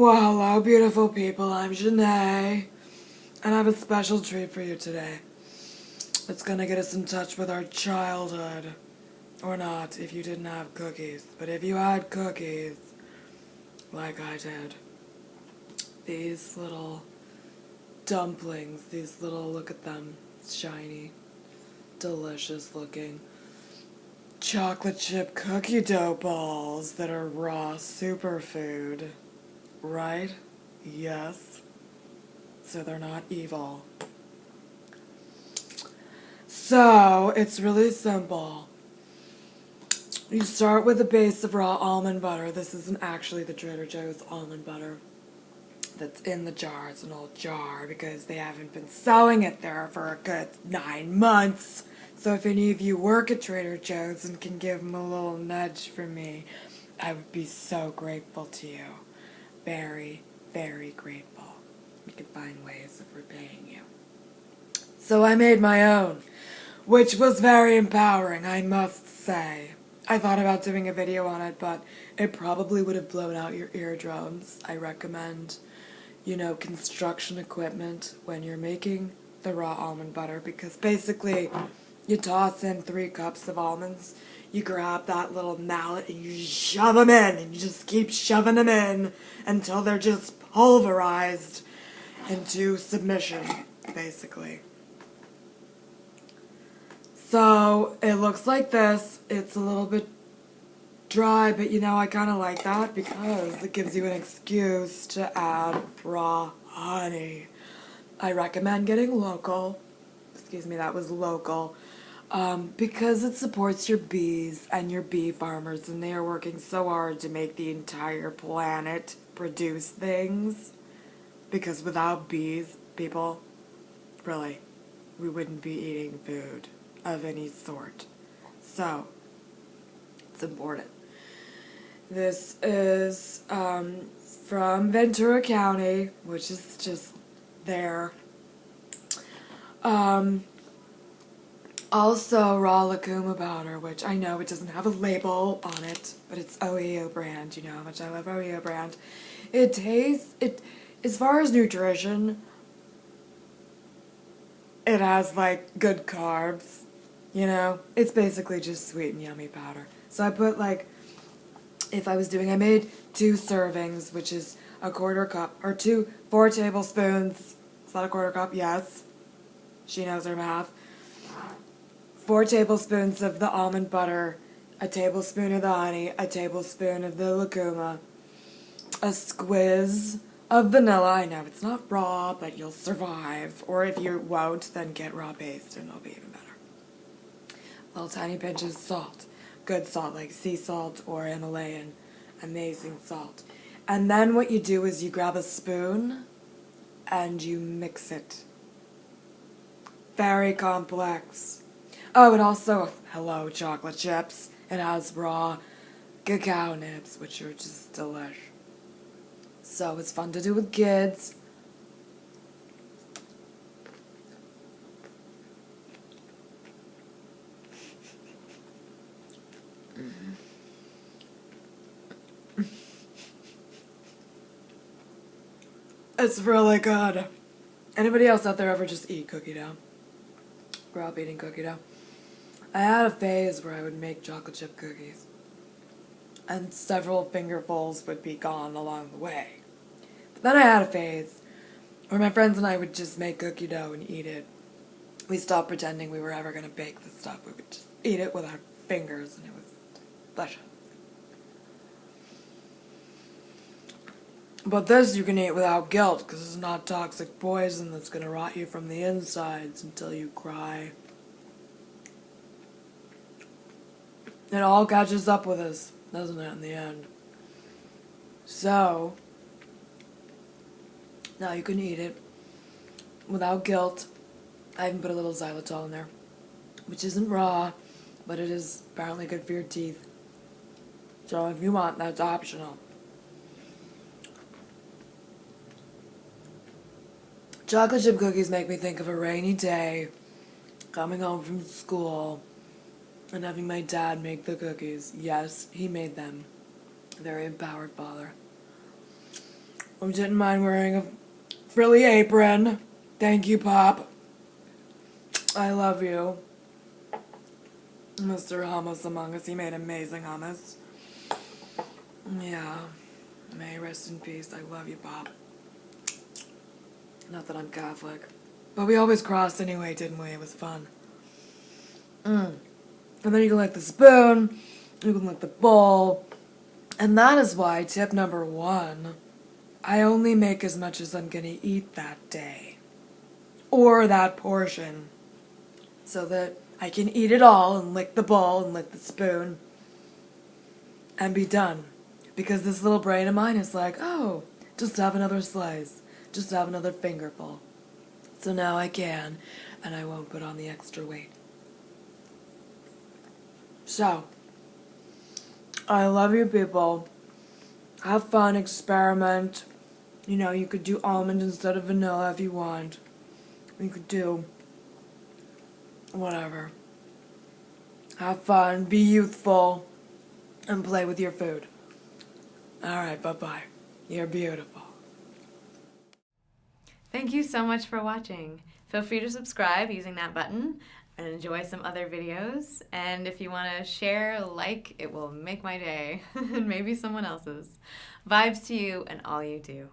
Well, hello, beautiful people. I'm Janae, and I have a special treat for you today. It's gonna get us in touch with our childhood. Or not, if you didn't have cookies. But if you had cookies, like I did, these little dumplings, these little, look at them, shiny, delicious looking chocolate chip cookie dough balls that are raw superfood. Right? Yes. So they're not evil. So, it's really simple. You start with a base of raw almond butter. This isn't actually the Trader Joe's almond butter that's in the jar. It's an old jar because they haven't been selling it there for a good 9 months. So if any of you work at Trader Joe's and can give them a little nudge for me, I would be so grateful to you. Very, very grateful. We could find ways of repaying you. So I made my own, which was very empowering, I must say. I thought about doing a video on it, but it probably would have blown out your eardrums. I recommend, construction equipment when you're making the raw almond butter, because basically you toss in 3 cups of almonds, you grab that little mallet and you shove them in, and you just keep shoving them in until they're just pulverized into submission, basically. So it looks like this. It's a little bit dry, but I kind of like that because it gives you an excuse to add raw honey. I recommend getting local. Excuse me, that was local. Because it supports your bees and your bee farmers, and they are working so hard to make the entire planet produce things. Because without bees, people, really, we wouldn't be eating food of any sort. So, it's important. This is from Ventura County, which is just there. Also, raw lucuma powder, which I know it doesn't have a label on it, but it's OEO brand. You know how much I love OEO brand. It tastes, as far as nutrition, it has, good carbs. It's basically just sweet and yummy powder. So I put, I made 2 servings, which is a 1/4 cup, or 4 tablespoons. Is that a 1/4 cup? Yes. She knows her math. 4 tablespoons of the almond butter, a tablespoon of the honey, a tablespoon of the lucuma, a squiz of vanilla. I know it's not raw, but you'll survive. Or if you won't, then get raw paste and it'll be even better. Little tiny pinches of salt. Good salt, like sea salt or Himalayan. Amazing salt. And then what you do is you grab a spoon and you mix it. Very complex. Oh, and also, hello, chocolate chips. It has raw cacao nibs, which are just delish. So it's fun to do with kids. It's really good. Anybody else out there ever just eat cookie dough? Grew up eating cookie dough. I had a phase where I would make chocolate chip cookies, and several fingerfuls would be gone along the way. But then I had a phase where my friends and I would just make cookie dough and eat it. We stopped pretending we were ever going to bake the stuff. We would just eat it with our fingers, and it was delicious. But this you can eat without guilt, because it's not toxic poison that's going to rot you from the insides until you cry. It all catches up with us, doesn't it, in the end? So, now you can eat it without guilt. I even put a little xylitol in there, which isn't raw, but it is apparently good for your teeth. So if you want, that's optional. Chocolate chip cookies make me think of a rainy day, coming home from school, and having my dad make the cookies. Yes, he made them. Very empowered father. who didn't mind wearing a frilly apron. Thank you, Pop. I love you. Mr. Hummus Among Us, he made amazing hummus. Yeah. May rest in peace. I love you, Pop. Not that I'm Catholic. But we always crossed anyway, didn't we? It was fun. And then you can lick the spoon, you can lick the bowl. And that is why tip number 1, I only make as much as I'm gonna eat that day. Or that portion. So that I can eat it all and lick the bowl and lick the spoon and be done. Because this little brain of mine is like, oh, just have another slice. Just have another fingerful. So now I can, and I won't put on the extra weight. So, I love you people. Have fun, experiment. You know, you could do almond instead of vanilla if you want. You could do whatever. Have fun, be youthful, and play with your food. Alright, bye-bye. You're beautiful. Thank you so much for watching. Feel free to subscribe using that button and enjoy some other videos. And if you want to share, like, it will make my day, and maybe someone else's. Vibes to you and all you do.